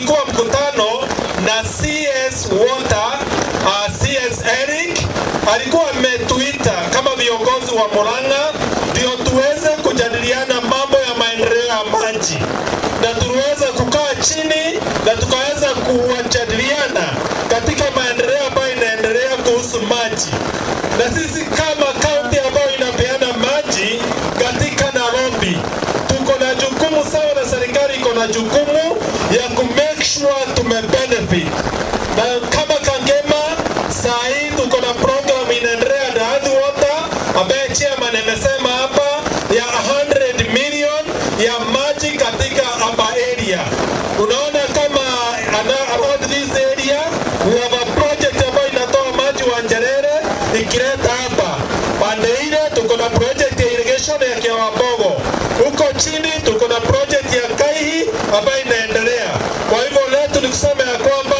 kulikuwa mkutano na CS Water, CS Eric alikuwa ametuita kama viongozi wa Murang'a ndio tuweze kujadiliana mambo ya maendeleo ya maji, na tuweze kukaa chini na tukaweza kujadiliana katika maendeleo ambayo inaendelea kuhusu maji. Na sisi kama kaunti ambayo inapeana maji katika Nairobi, tuko na jukumu sawa na serikali iko na jukumu ya ku make sure tumebenefit. Na kama Kangema saa hii tuko na program inaendelea na Earth Water ambaye chairman amesema hapa ya 100 million ya maji katika hapa area. Unaona kama around this area we have a project ambayo inatoa maji wa Njerere ikileta hapa. Pande ile tuko na project ya irrigation ya Kiwambogo. Huko chini tuko na project ya Kaihi ambayo inaendelea. Kwa hivyo leo tulikusema ya kwamba